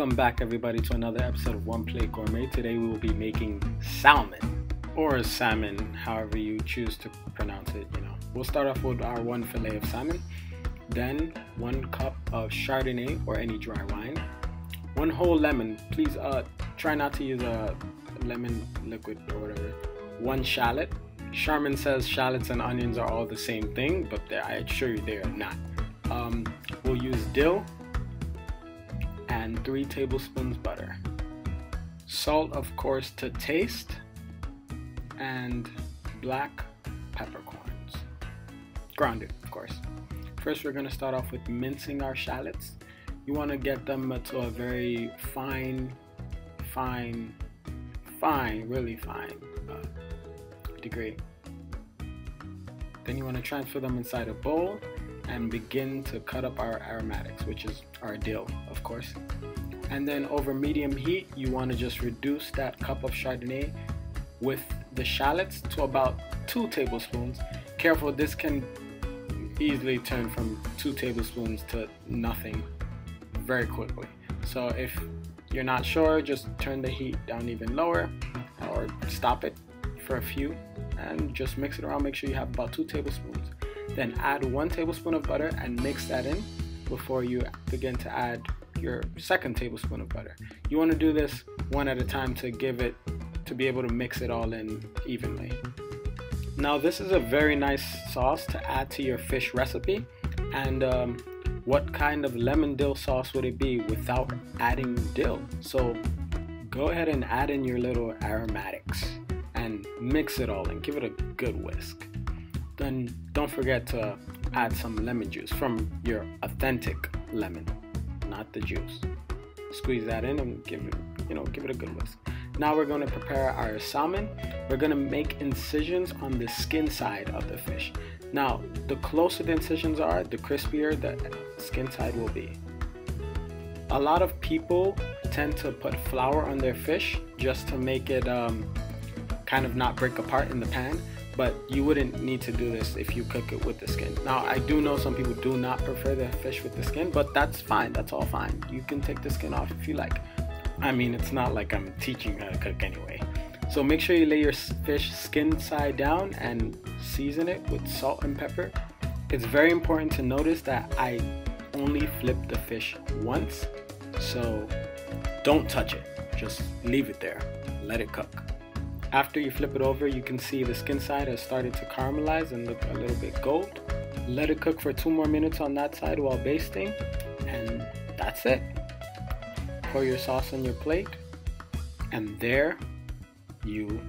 Welcome back everybody to another episode of One Plate Gourmet. Today we will be making salmon or salmon, however you choose to pronounce it, We'll start off with our one fillet of salmon, then 1 cup of Chardonnay or any dry wine, 1 whole lemon. Please try not to use a lemon liquid or whatever. 1 shallot. Charmin says shallots and onions are all the same thing, but I assure you they are not. We'll use dill and 3 tablespoons butter. Salt, of course, to taste, and black peppercorns. Grounded, of course. First, we're going to start off with mincing our shallots. You want to get them to a very fine, really fine degree. Then you want to transfer them inside a bowl and begin to cut up our aromatics, which is our dill, of course. And then over medium heat, you want to just reduce that cup of Chardonnay with the shallots to about 2 tablespoons. Careful, this can easily turn from 2 tablespoons to nothing very quickly. So if you're not sure, just turn the heat down even lower or stop it for a few and just mix it around. Make sure you have about 2 tablespoons. Then add 1 tablespoon of butter and mix that in before you begin to add your 2nd tablespoon of butter. You want to do this one at a time to be able to mix it all in evenly. Now this is a very nice sauce to add to your fish recipe, and what kind of lemon dill sauce would it be without adding dill? So go ahead and add in your little aromatics and mix it all and give it a good whisk. Then don't forget to add some lemon juice from your authentic lemon, not the juice. Squeeze that in and give it a good whisk. Now we're going to prepare our salmon. We're going to make incisions on the skin side of the fish. Now, the closer the incisions are, the crispier the skin side will be. A lot of people tend to put flour on their fish just to make it kind of not break apart in the pan. But you wouldn't need to do this if you cook it with the skin. Now, I do know some people do not prefer the fish with the skin, but that's fine. That's all fine. You can take the skin off if you like. I mean, it's not like I'm teaching you how to cook anyway. So make sure you lay your fish skin side down and season it with salt and pepper. It's very important to notice that I only flip the fish once, so don't touch it. Just leave it there. Let it cook. After you flip it over, you can see the skin side has started to caramelize and look a little bit gold. Let it cook for 2 more minutes on that side while basting, and that's it. Pour your sauce on your plate, and there you